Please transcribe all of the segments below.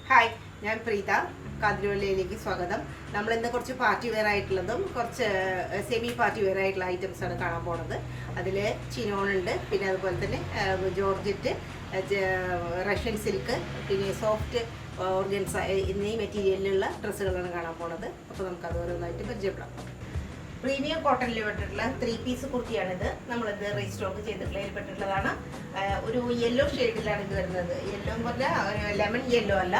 Hi, ഞാൻ പ്രീത. കാതിരുവല്ലയിലേക്ക് സ്വാഗതം. നമ്മൾ ഇന്ന് കുറച്ച് പാർട്ടി വെയർ ആയിട്ടുള്ളതും കുറച്ച് സെമി പാർട്ടി വെയർ ആയിട്ടുള്ള ഐറ്റംസ് ആണ് കാണാൻ പോണത്. അതിൽ ചിനോൺ ഉണ്ട്, പിന്നെ അതുപോലെ തന്നെ ജോർജറ്റ്, റഷ്യൻ സിൽക്ക്, പിന്നെ സോഫ്റ്റ് ഓർഗൻസ എന്നീ മെറ്റീരിയലിലുള്ള ഡ്രസ്സുകളാണ് കാണാൻ പോണത്. അപ്പോൾ നമുക്ക് അത് ഓരോന്നായിട്ട് പരിചയപ്പെടാം. പ്രീമിയം കോട്ടണിൽ പെട്ടിട്ടുള്ള 3 പീസ് കുർത്തിയാണിത്. നമ്മളിത് റീസ്റ്റോക്ക് ചെയ്തിട്ടുള്ളതിൽ പെട്ടിട്ടുള്ളതാണ്. ഒരു യെല്ലോ ഷെയ്ഡിലാണ് ഇത് വരുന്നത്. യെല്ലോ എന്ന് പറഞ്ഞാൽ ലെമൺ യെല്ലോ അല്ല,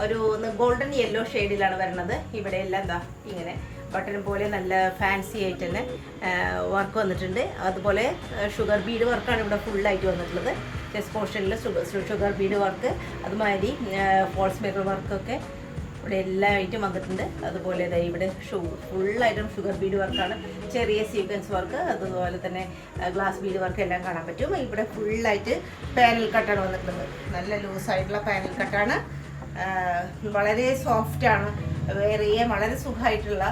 ഒരു ഗോൾഡൻ യെല്ലോ ഷെയ്ഡിലാണ് വരുന്നത്. ഇവിടെ എല്ലാം എന്താ ഇങ്ങനെ ബട്ടൺ പോലെ നല്ല ഫാൻസി ആയിട്ട് തന്നെ വർക്ക് വന്നിട്ടുണ്ട്. അതുപോലെ ഷുഗർ ബീഡ് വർക്കാണ് ഇവിടെ ഫുള്ളായിട്ട് വന്നിട്ടുള്ളത്. ചെസ്റ്റ് പോർഷനിൽ ഷുഗർ ബീഡ് വർക്ക്, അതുമാതിരി ഫോൾസ് മേക്കർ വർക്കൊക്കെ ഇവിടെ എല്ലാ ഐറ്റം വന്നിട്ടുണ്ട്. അതുപോലെ ഇവിടെ ഫുള്ളായിട്ടും ഷുഗർ ബീഡ് വർക്കാണ്, ചെറിയ സീക്വൻസ് വർക്ക്, അതുപോലെ തന്നെ ഗ്ലാസ് ബീഡ് വർക്ക് എല്ലാം കാണാൻ പറ്റും. ഇവിടെ ഫുള്ളായിട്ട് പാനൽ കട്ടാണ് വന്നിട്ടുള്ളത്. നല്ല ലൂസായിട്ടുള്ള പാനൽ കട്ടാണ്, വളരെ സോഫ്റ്റാണ്, വെയർ ചെയ്യാൻ വളരെ സുഖമായിട്ടുള്ള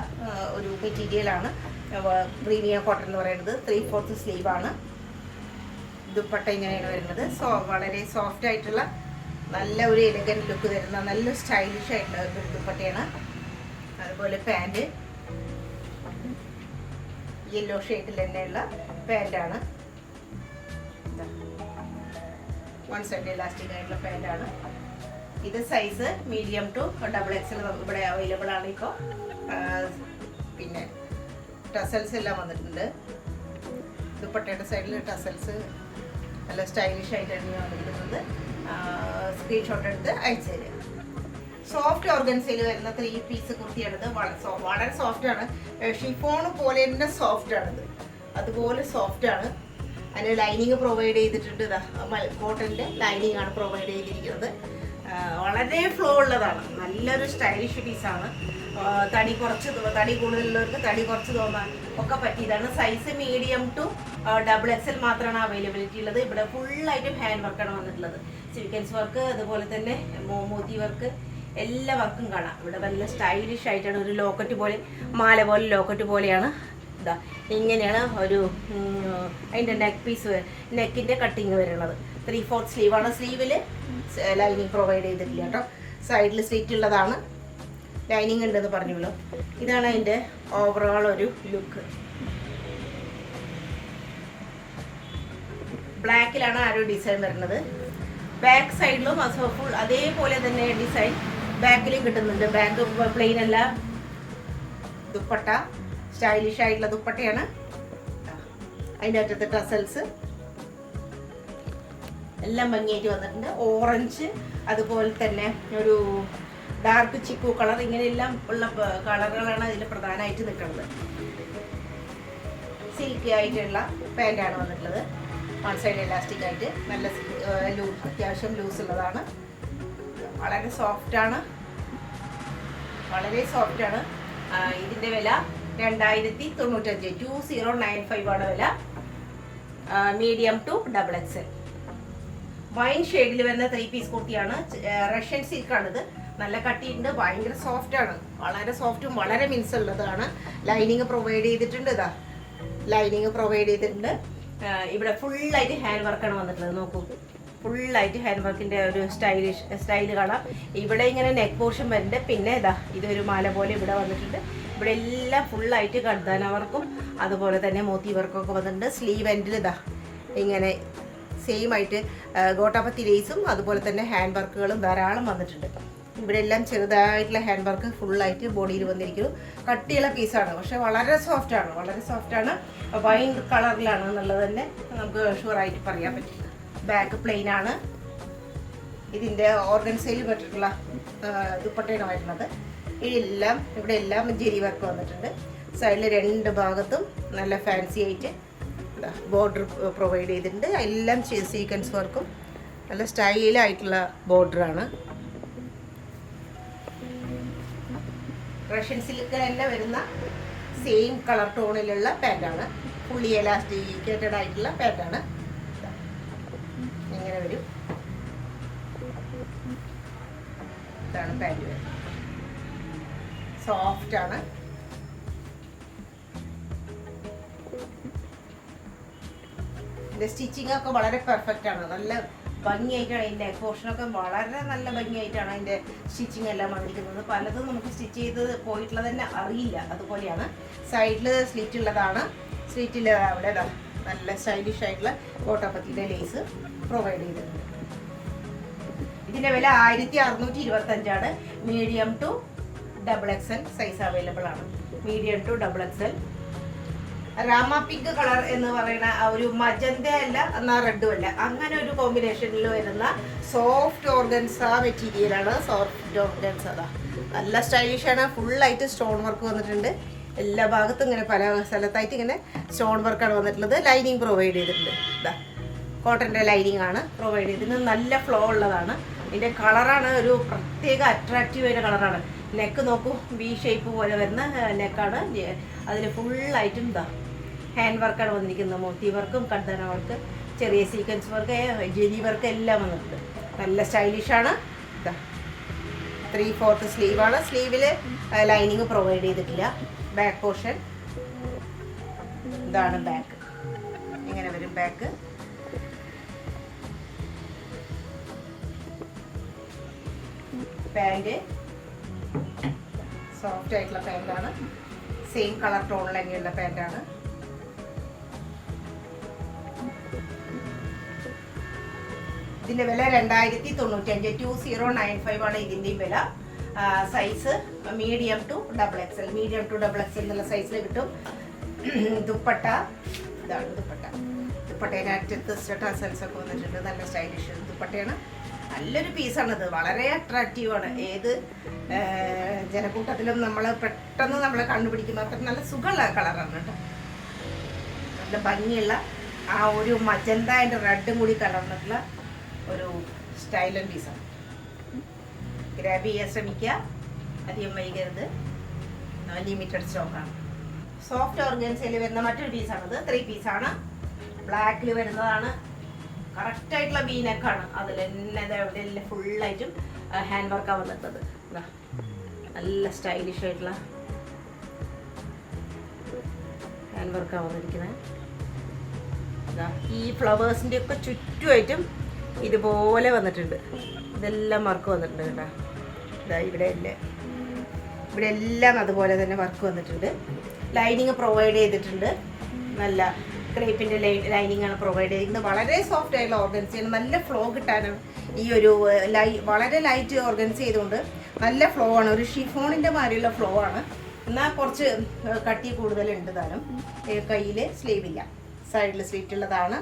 ഒരു മെറ്റീരിയലാണ്. പ്രീമിയം കോട്ടൺ എന്ന് പറയുന്നത് 3/4 സ്ലീവാണ്. ദുപ്പട്ട ഇങ്ങനെയാണ് വരുന്നത്. വളരെ സോഫ്റ്റ് ആയിട്ടുള്ള നല്ല ഒരു എലഗന്റ് ലുക്ക് തരുന്ന നല്ല സ്റ്റൈലിഷ് ആയിട്ടുള്ള ഒരു ദുപ്പട്ടയാണ്. അതുപോലെ പാൻറ് യെല്ലോ ഷെയ്ഡിൽ തന്നെയുള്ള പാൻറ്റാണ്. 1 സൈഡ് ഇലാസ്റ്റിക് ആയിട്ടുള്ള പാൻറ്റാണ്. ഇത് സൈസ് മീഡിയം ടു XXL ഇവിടെ അവൈലബിൾ ആണ് ഇപ്പോൾ. പിന്നെ ടസൽസ് എല്ലാം വന്നിട്ടുണ്ട്. ദുപ്പട്ടയുടെ സൈഡിൽ ടസൽസ് നല്ല സ്റ്റൈലിഷ് ആയിട്ടാണ് വന്നിരിക്കുന്നത്. സ്ക്രീൻഷോട്ട് എടുത്ത് അയച്ചു തരിക. സോഫ്റ്റ് ഓർഗൻസയിൽ വരുന്ന 3 പീസ് കുർത്തിയാണിത്. വളരെ സോഫ്റ്റാണ്, ഷിഫോൺ പോലെ തന്നെ സോഫ്റ്റാണിത്. അതുപോലെ സോഫ്റ്റാണ്. അതിന് ലൈനിങ് പ്രൊവൈഡ് ചെയ്തിട്ടുണ്ട്. കോട്ടൻ്റെ ലൈനിങ് ആണ് പ്രൊവൈഡ് ചെയ്തിരിക്കുന്നത്. വളരെ ഫ്ലോ ഉള്ളതാണ്, നല്ലൊരു സ്റ്റൈലിഷ് പീസാണ്. തടി കൂടുതലുള്ളവർക്ക് തടി കുറച്ച് തോന്നാൻ ഒക്കെ പറ്റിയതാണ്. സൈസ് മീഡിയം ടു XXL മാത്രമാണ് അവൈലബിലിറ്റി ഉള്ളത്. ഇവിടെ ഫുള്ളായിട്ടും ഹാൻഡ് വർക്കാണ് വന്നിട്ടുള്ളത്. സീക്വൻസ് വർക്ക്, അതുപോലെ തന്നെ മോത്തി വർക്ക്, എല്ലാ വർക്കും കാണാം. ഇവിടെ നല്ല സ്റ്റൈലിഷ് ആയിട്ടാണ്. ഒരു ലോക്കറ്റ് പോലെ, മാല പോലെ ലോക്കറ്റ് പോലെയാണ്. ഇതാ ഇങ്ങനെയാണ് ഒരു അതിൻ്റെ നെക്കിൻ്റെ കട്ടിങ് വരുന്നത്. 3/4 സ്ലീവാണ്. സ്ലീവിൽ ലൈനിങ് പ്രൊവൈഡ് ചെയ്തിട്ടില്ല കേട്ടോ. സൈഡിൽ സ്ലിറ്റ് ഉള്ളതാണ്, ലൈനിങ് ഉണ്ടെന്ന് പറഞ്ഞല്ലോ. ഇതാണ് അതിൻ്റെ ഓവറോൾ ഒരു ലുക്ക്. ബ്ലാക്കിലാണ് ആ ഒരു ഡിസൈൻ വരുന്നത്. ബാക്ക് സൈഡിലും ഫുൾ അതേപോലെ തന്നെ ഡിസൈൻ ബാക്കിലും കിട്ടുന്നുണ്ട്. ബാക്ക് പ്ലെയിൻ അല്ല, ദുപ്പട്ട സ്റ്റൈലിഷ് ആയിട്ടുള്ള ദുപ്പട്ടയാണ്. അതിൻ്റെ അറ്റത്ത് ടസൽസ് എല്ലാം ഭംഗിയായിട്ട് വന്നിട്ടുണ്ട്. ഓറഞ്ച്, അതുപോലെ തന്നെ ഒരു ഡാർക്ക് ചിക്കു കളർ, ഇങ്ങനെയെല്ലാം ഉള്ള കളറുകളാണ് അതിൽ പ്രധാനമായിട്ട് നിൽക്കുന്നത്. സിൽക്കി ആയിട്ടുള്ള പാൻറ്റാണ് വന്നിട്ടുള്ളത്. 1 സൈഡ് ഇലാസ്റ്റിക് ആയിട്ട് നല്ല അത്യാവശ്യം ലൂസ് ഉള്ളതാണ്. വളരെ സോഫ്റ്റാണ്, വളരെ സോഫ്റ്റാണ്. ഇതിൻ്റെ വില 2095, 2095 ആണ് വില. Medium to XXL. വൈൻ ഷെയ്ഡിൽ വരുന്ന 3 പീസ് കുർത്തിയാണ്. റഷ്യൻ സിൽക്കാണിത്. നല്ല കട്ടിയുണ്ട്, ഭയങ്കര സോഫ്റ്റാണ്. വളരെ സോഫ്റ്റും വളരെ മിൻസ് ഉള്ളതാണ്. ലൈനിങ് പ്രൊവൈഡ് ചെയ്തിട്ടുണ്ട്. ഇതാ ലൈനിങ് പ്രൊവൈഡ് ചെയ്തിട്ടുണ്ട്. ഇവിടെ ഫുള്ളായിട്ട് ഹാൻഡ് വർക്കാണ് വന്നിട്ടുള്ളത്. നോക്കൂ, ഫുള്ളായിട്ട് ഹാൻഡ് വർക്കിൻ്റെ ഒരു സ്റ്റൈല് കാണാം. ഇവിടെ ഇങ്ങനെ നെക്ക് പോർഷൻ വരുന്നുണ്ട്. പിന്നെ ഇതാ ഇതൊരു മാല പോലെ ഇവിടെ വന്നിട്ടുണ്ട്. ഇവിടെ എല്ലാം ഫുള്ളായിട്ട് കർദാന വർക്കും അതുപോലെ തന്നെ മോത്തി വർക്കും ഒക്കെ വന്നിട്ടുണ്ട്. സ്ലീവ് എൻഡിൽ ഇതാ ഇങ്ങനെ സെയിം ആയിട്ട് ഗോട്ടാപ്പത്തി ലേസും അതുപോലെ തന്നെ ഹാൻഡ് വർക്കുകളും ധാരാളം വന്നിട്ടുണ്ട്. ഇവിടെ എല്ലാം ചെറുതായിട്ടുള്ള ഹാൻഡ് വർക്ക് ഫുള്ളായിട്ട് ബോഡിയിൽ വന്നിരിക്കുന്നു. കട്ടിയുള്ള പീസാണ്, പക്ഷെ വളരെ സോഫ്റ്റാണ്, വളരെ സോഫ്റ്റാണ്. വൈൻ കളറിലാണ് എന്നുള്ളത് തന്നെ നമുക്ക് ഷുവറായിട്ട് പറയാൻ പറ്റും. ബാക്ക് പ്ലെയിൻ ആണ്. ഇതിൻ്റെ ഓർഗൻസയിൽ പെട്ടിട്ടുള്ള ദുപ്പട്ടയാണ് വരുന്നത്. ഇവിടെ എല്ലാം ജെരി വർക്ക് വന്നിട്ടുണ്ട്. സൈഡിൽ 2 ഭാഗത്തും നല്ല ഫാൻസി ആയിട്ട് ബോർഡർ പ്രൊവൈഡ് ചെയ്തിട്ടുണ്ട്. എല്ലാം സീക്വൻസ് വർക്കും നല്ല സ്റ്റൈലായിട്ടുള്ള ബോർഡറാണ്. റഷ്യൻ സിൽക്ക് തന്നെ വരുന്ന സെയിം കളർ ടോണിലുള്ള പാൻറ്റാണ്. ഫുള്ളി എലാസ്റ്റിക്കേറ്റഡ് ആയിട്ടുള്ള പാൻറ്റാണ്. ഇങ്ങനെ വരും. ഇതാണ് പാൻറ്റ് വരുന്നത്. സോഫ്റ്റാണ്. ഇതിൻ്റെ സ്റ്റിച്ചിങ് ഒക്കെ വളരെ പെർഫെക്റ്റ് ആണ്. നല്ല ഭംഗിയായിട്ടാണ് അതിൻ്റെ നെക്ക് പോർഷനൊക്കെ വളരെ നല്ല ഭംഗിയായിട്ടാണ് അതിൻ്റെ സ്റ്റിച്ചിങ് എല്ലാം വന്നിരിക്കുന്നത്. പലതും നമുക്ക് സ്റ്റിച്ച് ചെയ്ത് പോയിട്ടുള്ളത് തന്നെ അറിയില്ല. അതുപോലെയാണ്. സൈഡിൽ സ്ലിറ്റ് ഉള്ളതാണ്. സ്ലിറ്റിൽ അവിടെ നല്ല സ്റ്റൈലിഷ് ആയിട്ടുള്ള കോട്ടാപ്പത്തിയുടെ ലേസ് പ്രൊവൈഡ് ചെയ്തിട്ടുണ്ട്. ഇതിൻ്റെ വില 1625 medium to XXL size available ആണ്. Medium to XXL. Rama pink colour എന്ന് പറയുന്ന ഒരു മജന്ത അല്ല എന്നാൽ റെഡും അല്ല, അങ്ങനെ ഒരു കോമ്പിനേഷനിൽ വരുന്ന സോഫ്റ്റ് ഓർഗൻസ മെറ്റീരിയലാണ്. സോഫ്റ്റ് ഓർഗൻസ നല്ല സ്റ്റൈലിഷാണ്. ഫുള്ളായിട്ട് സ്റ്റോൺ വർക്ക് വന്നിട്ടുണ്ട്. എല്ലാ ഭാഗത്തും ഇങ്ങനെ പല സ്ഥലത്തായിട്ട് ഇങ്ങനെ സ്റ്റോൺ വർക്കാണ് വന്നിട്ടുള്ളത്. ലൈനിങ് പ്രൊവൈഡ് ചെയ്തിട്ടുണ്ട്. ഇതാ കോട്ടൻ്റെ ലൈനിങ് ആണ് പ്രൊവൈഡ് ചെയ്തിട്ടുണ്ട്. നല്ല ഫ്ലോ ഉള്ളതാണ്. ഇതിൻ്റെ കളറാണ് ഒരു പ്രത്യേക അട്രാക്റ്റീവ് ആയ കളറാണ്. നെക്ക് നോക്കൂ, വി ഷേപ്പ് പോലെ വരുന്ന നെക്കാണ്. അതിൽ ഫുള്ളായിട്ടും ഇതാ ഹാൻഡ് വർക്കാണ് വന്നിരിക്കുന്നത്. മോത്തി വർക്കും കർദാന വർക്ക്, ചെറിയ സീക്വൻസ് വർക്ക്, ജെരി വർക്ക് എല്ലാം വന്നിട്ടുണ്ട്. നല്ല സ്റ്റൈലിഷാണ്. ഇതാ 3/4 സ്ലീവാണ്. സ്ലീവിൽ ലൈനിങ് പ്രൊവൈഡ് ചെയ്തിട്ടില്ല. ബാക്ക് പോർഷൻ ഇതാണ്. ബാക്ക് ഇങ്ങനെ വരും. ബാക്ക് പാൻറ് സോഫ്റ്റ് ആയിട്ടുള്ള പാൻറ്റാണ്. സെയിം കളർ ടോണിൽ തന്നെയുള്ള പാൻറ്റാണ്. ഇതിൻ്റെ വില 2095 2095 ആണ് ഇതിൻ്റെയും വില. Size medium to XXL. Medium to XXL എന്നുള്ള സൈസിൽ കിട്ടും. ദുപ്പട്ട ഇതാണ്. ദുപ്പട്ടേൻ്റെ അറ്റത്ത് ടസൽസ് ഒക്കെ വന്നിട്ടുണ്ട്. നല്ല സ്റ്റൈലിഷ് ദുപ്പട്ടയാണ്. നല്ലൊരു പീസാണിത്. വളരെ അട്രാക്റ്റീവാണ്. ഏത് ജനക്കൂട്ടത്തിലും നമ്മൾ പെട്ടെന്ന് നമ്മളെ കണ്ടുപിടിക്കുമ്പോൾ അത്ര നല്ല സുഖമുള്ള കളറാണ് കേട്ടോ. നല്ല ഭംഗിയുള്ള ആ ഒരു മജന്ത അതിൻ്റെ റെഡും കൂടി കലർന്നിട്ടുള്ള ഒരു സ്റ്റൈലൻ പീസാണ്. ഗ്രാബ് ചെയ്യാൻ ശ്രമിക്കുക, അധികം വൈകരുത്. ലിമിറ്റഡ് സ്റ്റോക്കാണ്. സോഫ്റ്റ് ഓർഗൻസയിൽ വരുന്ന മറ്റൊരു പീസാണിത്. 3 പീസാണ്. ബ്ലാക്കിൽ വരുന്നതാണ്. കറക്റ്റായിട്ടുള്ള വീനെക്കാണ്. അതിൽ തന്നെ എവിടെ എല്ലാം ഫുള്ളായിട്ടും ഹാൻഡ് വർക്കാണ് വന്നിട്ടത്. നല്ല സ്റ്റൈലിഷ് ആയിട്ടുള്ള ഹാൻഡ് വർക്കാണ് വന്നിരിക്കുന്നത്. ഈ ഫ്ലവേഴ്സിൻ്റെ ഒക്കെ ചുറ്റുമായിട്ടും ഇതുപോലെ വന്നിട്ടുണ്ട്. ഇതെല്ലാം വർക്ക് വന്നിട്ടുണ്ട് കേട്ടോ. ഇതാ ഇവിടെ എല്ലാം അതുപോലെ തന്നെ വർക്ക് വന്നിട്ടുണ്ട്. ലൈനിങ് പ്രൊവൈഡ് ചെയ്തിട്ടുണ്ട്. നല്ല ക്രേപ്പിൻ്റെ ലൈനിങ് ആണ് പ്രൊവൈഡ് ചെയ്തിരിക്കുന്നത്. വളരെ സോഫ്റ്റ് ആയിട്ടുള്ള ഓർഗൻസിയാണ്. നല്ല ഫ്ലോ കിട്ടാനാണ് ഈ ഒരു വളരെ ലൈറ്റ് ഓർഗൻസ് ചെയ്തുകൊണ്ട് നല്ല ഫ്ലോ ആണ്. ഒരു ഷിഫോണിൻ്റെ മാതിരിയുള്ള ഫ്ലോ ആണ്. എന്നാൽ കുറച്ച് കട്ടി കൂടുതലുണ്ട് താനും. കയ്യിൽ സ്ലീവില്ല. സൈഡിൽ സ്ലിറ്റ് ഉള്ളതാണ്.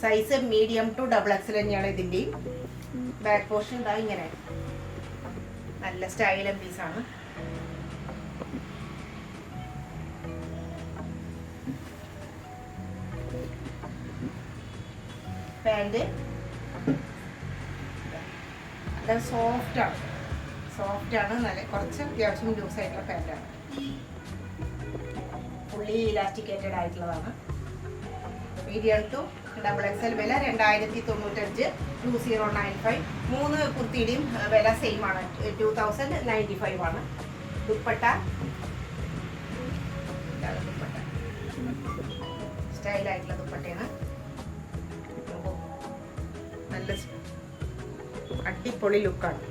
സൈസ് മീഡിയം ടു XXL തന്നെയാണ് ഇതിൻ്റെയും. ബാക്ക് പോർഷൻ ഇതാ ഇങ്ങനെ നല്ല സ്റ്റൈലൻ പീസാണ്. പാൻറ് നല്ല സോഫ്റ്റാണ്. നല്ല കുറച്ച് അത്യാവശ്യം ലൂസ് ആയിട്ടുള്ള പാൻറ്റാണ്. ഫുള്ളി ഇലാസ്റ്റിക്കേറ്റഡ് ആയിട്ടുള്ളതാണ്. Medium to XXL. വില 2095 2095. 3 കുർത്തിയുടെയും വില സെയിം ആണ്. 2095 ആണ്. ദുപ്പട്ട സ്റ്റൈലായിട്ടുള്ള ദുപ്പട്ടയാണ്. നല്ല അടിപൊളി ലുക്കാണ്.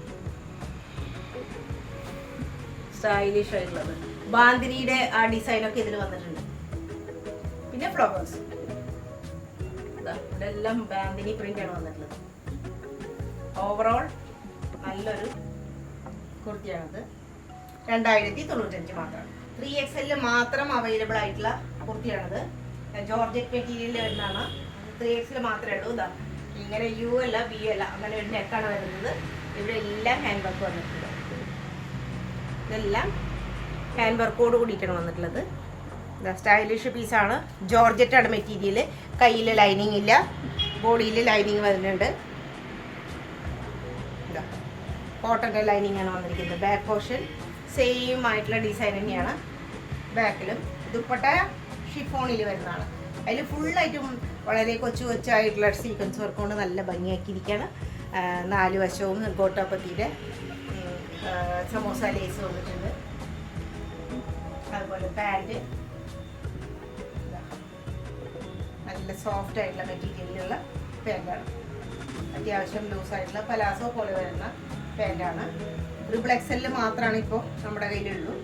സ്റ്റൈലിഷ് ആയിട്ടുള്ളത്. ബാന്തിനിയുടെ ആ ഡിസൈനൊക്കെ ഇതിൽ വന്നിട്ടുണ്ട്. പിന്നെ ഫ്ലവേഴ്സ് ഇവിടെ എല്ലാം ബാന്തിനി പ്രിന്റാണ് വന്നിട്ടുള്ളത്. ഓവറോൾ നല്ലൊരു കുർത്തിയാണത്. 2095 മാത്രമാണ്. 3XL മാത്രം അവൈലബിൾ ആയിട്ടുള്ള കുർത്തിയാണത്. ജോർജറ്റ് മെറ്റീരിയലിൽ വരുന്നതാണ്. 3XL മാത്രമേ ഉള്ളൂ. ഇതാ ഇങ്ങനെ U അല്ല B അല്ല, അങ്ങനെ ഒരു നെക്കാണ് വരുന്നത്. ഇവിടെ എല്ലാം ഹാൻഡ് വർക്ക് വന്നിട്ടുണ്ട്. ഇതെല്ലാം ഹാൻഡ് വർക്കോട് കൂടിയിട്ടാണ് വന്നിട്ടുള്ളത്. സ്റ്റൈലിഷ് പീസാണ്. ജോർജറ്റാണ് മെറ്റീരിയൽ. കയ്യിൽ ലൈനിങ് ഇല്ല, ബോഡിയിൽ ലൈനിങ് വരുന്നുണ്ട്. കോട്ടൻ്റെ ലൈനിങ് ആണ് വന്നിരിക്കുന്നത്. ബാക്ക് പോർഷൻ സെയിം ആയിട്ടുള്ള ഡിസൈൻ തന്നെയാണ് ബാക്കിലും. ദുപ്പട്ട ഷിഫോണിൽ വരുന്നതാണ്. അതിൽ ഫുള്ളായിട്ടും വളരെ കൊച്ചായിട്ടുള്ള സീക്വൻസ് വർക്ക് കൊണ്ട് നല്ല ഭംഗിയാക്കിയിരിക്കുകയാണ്. 4 വശവും ഗോട്ടാപ്പത്തിയുടെ സമോസ ലേസ് വന്നിട്ടുണ്ട്. അതുപോലെ പാൻറ് നല്ല സോഫ്റ്റ് ആയിട്ടുള്ള മെറ്റീരിയലിലുള്ള പാൻറ്റാണ്. അത്യാവശ്യം ലൂസായിട്ടുള്ള പലാസോ പോലെ വരുന്ന പാൻറ്റാണ്. XXL മാത്രമാണ് ഇപ്പോൾ നമ്മുടെ കയ്യിലുള്ളൂ.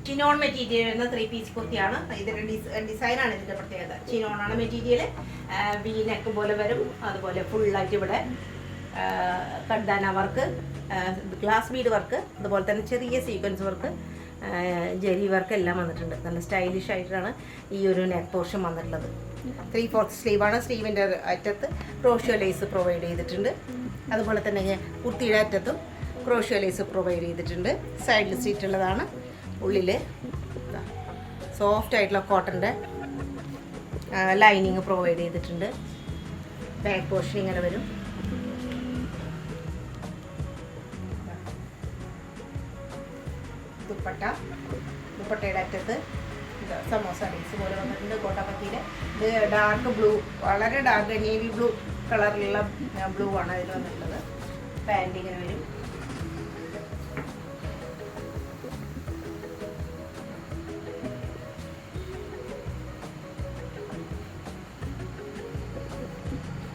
ചിനോൺ മെറ്റീരിയൽ വരുന്ന 3 പീസ് കുർത്തിയാണ്. ഇതിന്റെ ഡിസൈനാണ് ഇതിന്റെ പ്രത്യേകത. ചിനോണാണ് മെറ്റീരിയൽ. വി നെക്ക് പോലെ വരും. അതുപോലെ ഫുള്ളായിട്ട് ഇവിടെ കഡാന വർക്ക്, ഗ്ലാസ് ബീഡ് വർക്ക്, അതുപോലെ തന്നെ ചെറിയ സീക്വൻസ് വർക്ക്, ജെറി വർക്ക് എല്ലാം വന്നിട്ടുണ്ട്. നല്ല സ്റ്റൈലിഷ് ആയിട്ടാണ് ഈ ഒരു നെക്ക് പോർഷൻ വന്നിട്ടുള്ളത്. 3/4 സ്ലീവാണ്. സ്ലീവിൻ്റെ അറ്റത്ത് ക്രോഷ്യോ ലേസ് പ്രൊവൈഡ് ചെയ്തിട്ടുണ്ട്. അതുപോലെ തന്നെ കുർത്തിയുടെ അറ്റത്തും ക്രോഷ്യോ ലേസ് പ്രൊവൈഡ് ചെയ്തിട്ടുണ്ട്. സൈഡിൽ സീറ്റ് ഉള്ളതാണ്. ഉള്ളിൽ സോഫ്റ്റ് ആയിട്ടുള്ള കോട്ടൻ്റെ ലൈനിങ് പ്രൊവൈഡ് ചെയ്തിട്ടുണ്ട്. ബാക്ക് പോർഷൻ ഇങ്ങനെ വരും. ദുപ്പട്ടയുടെ അറ്റത്ത് സമോസ ലേസ് പോലെ വന്നിട്ടുണ്ട്. കോട്ടപ്പത്തിയിൽ ഇത് ഡാർക്ക് ബ്ലൂ, വളരെ ഡാർക്ക് നേവി ബ്ലൂ കളറിലുള്ള ബ്ലൂ ആണ് അതിൽ വന്നിട്ടുള്ളത്. പാൻറ് ഇങ്ങനെ വരും.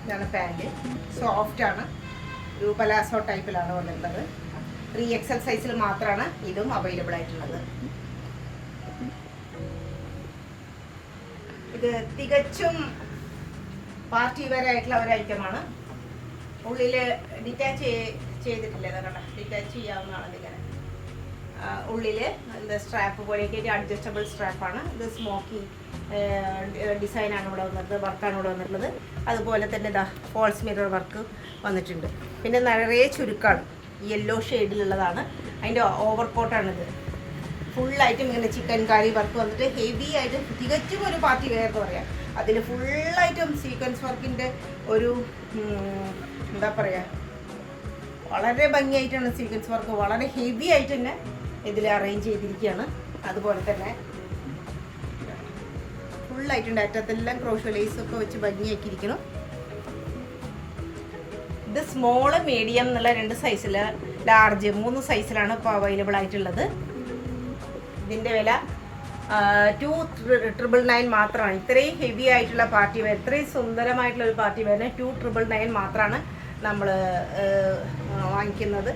ഇതാണ് പാൻറ്. സോഫ്റ്റ് ആണ്. ഒരു പലാസോ ടൈപ്പിലാണ് വന്നിട്ടുള്ളത്. 3XL സൈസിൽ മാത്രമാണ് ഇതും അവൈലബിൾ ആയിട്ടുള്ളത്. ഇത് തികച്ചും പാർട്ടി വെയർ ആയിട്ടുള്ള ഒരു ഐറ്റമാണ്. ഉള്ളിൽ ഡിറ്റാച്ച് ചെയ്തിട്ടില്ല, കണ്ട ഡിറ്റാച്ച് ചെയ്യാവുന്നതാണ്. ഇതിങ്ങനെ ഉള്ളിൽ എന്താ സ്ട്രാപ്പ് പോലെയൊക്കെ അഡ്ജസ്റ്റബിൾ സ്ട്രാപ്പാണ്. ഇത് സ്മോക്കി ഡിസൈനാണ് ഇവിടെ വന്നിട്ടുള്ളത്, വർക്കാണ് ഇവിടെ വന്നിട്ടുള്ളത്. അതുപോലെ തന്നെ ഇതാ ഫോൾസ് മിറർ വർക്ക് വന്നിട്ടുണ്ട്. പിന്നെ നിറയെ ചുരുക്കാണ്, യെല്ലോ ഷെയ്ഡിലുള്ളതാണ്. അതിൻ്റെ ഓവർ കോട്ടാണിത്. ഫുള്ളായിട്ടും ഇങ്ങനെ ചിക്കൻ കാരി വർക്ക് വന്നിട്ട് ഹെവി ആയിട്ട് തികച്ചും ഒരു പാർട്ടി വെയർ എന്ന് പറയാം. അതിൽ ഫുള്ളായിട്ടും സീക്വൻസ് വർക്കിൻ്റെ ഒരു എന്താ പറയുക, വളരെ ഭംഗിയായിട്ടാണ് സീക്വൻസ് വർക്ക് വളരെ ഹെവി ആയിട്ട് തന്നെ ഇതിൽ അറേഞ്ച് ചെയ്തിരിക്കുകയാണ്. അതുപോലെ തന്നെ ഫുള്ളായിട്ടുണ്ട്. അറ്റത്തെല്ലാം ക്രോഷ്യോ ലേസൊക്കെ വെച്ച് ഭംഗിയാക്കിയിരിക്കണം. ഇത് സ്മോള് മീഡിയം എന്നുള്ള 2 സൈസിൽ, ലാർജ് 3 സൈസിലാണ് ഇപ്പോൾ അവൈലബിൾ ആയിട്ടുള്ളത്. ഇതിൻ്റെ വില 2,999 മാത്രമാണ്. ഇത്രയും ഹെവി ആയിട്ടുള്ള പാർട്ടി വെയർ, ഇത്രയും സുന്ദരമായിട്ടുള്ള ഒരു പാർട്ടി വെയറിന് 2,999 മാത്രമാണ് നമ്മൾ വാങ്ങിക്കുന്നത്.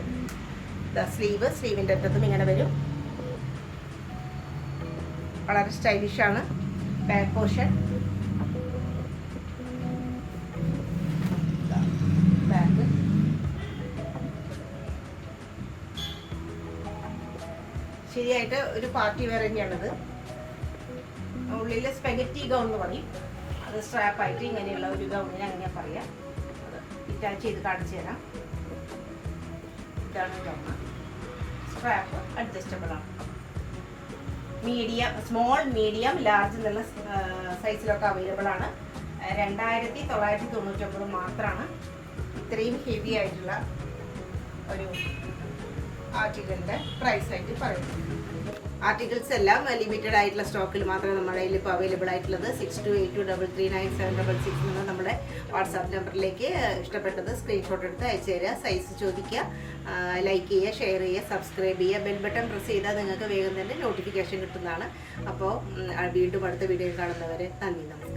സ്ലീവിൻ്റെ അറ്റത്തും ഇങ്ങനെ വരും. വളരെ സ്റ്റൈലിഷാണ്. ബാക്ക് പോർഷൻ ബാക്ക് ശരിയായിട്ട് ഒരു പാർട്ടി വെയർ തന്നെയാണിത്. ഉള്ളിൽ സ്പെഗറ്റി ഗൗൺ എന്ന് പറയും. അത് സ്ട്രാപ്പായിട്ട് ഇങ്ങനെയുള്ള ഒരു ഗൗണിന് അങ്ങനെയാണ് പറയാം. അത് അറ്റാച്ച് ചെയ്ത് കാണിച്ചു തരാം. ഇതാണ് ഗൗൺ. സ്ട്രാപ്പ് അഡ്ജസ്റ്റബിൾ ആണ്. മീഡിയം, സ്മോൾ, മീഡിയം, ലാർജ് എന്നുള്ള സൈസിലൊക്കെ അവൈലബിൾ ആണ്. 2,999 മാത്രമാണ് ഇത്രയും ഹെവി ആയിട്ടുള്ള ഒരു ആർട്ടിക്കിളിൻ്റെ പ്രൈസായിട്ട് പറയുന്നത്. ആർട്ടിക്കിൾസ് എല്ലാം ലിമിറ്റഡ് ആയിട്ടുള്ള സ്റ്റോക്കിൽ മാത്രമേ നമ്മുടെ കയ്യിൽ ഇപ്പോൾ അവൈലബിൾ ആയിട്ടുള്ളത്. 6282339766 എന്ന നമ്മുടെ വാട്സാപ്പ് നമ്പറിലേക്ക് ഇഷ്ടപ്പെട്ടത് സ്ക്രീൻഷോട്ട് എടുത്ത് അയച്ചു തരിക. സൈസ് ചോദിക്കുക, ലൈക്ക് ചെയ്യുക, ഷെയർ ചെയ്യുക, സബ്സ്ക്രൈബ് ചെയ്യുക. ബെൽ ബട്ടൺ പ്രസ് ചെയ്താൽ നിങ്ങൾക്ക് വേഗം തന്നെ നോട്ടിഫിക്കേഷൻ കിട്ടുന്നതാണ്. അപ്പോൾ വീണ്ടും അടുത്ത വീഡിയോയിൽ കാണുന്നവരെ നന്ദി, നമസ്കാരം.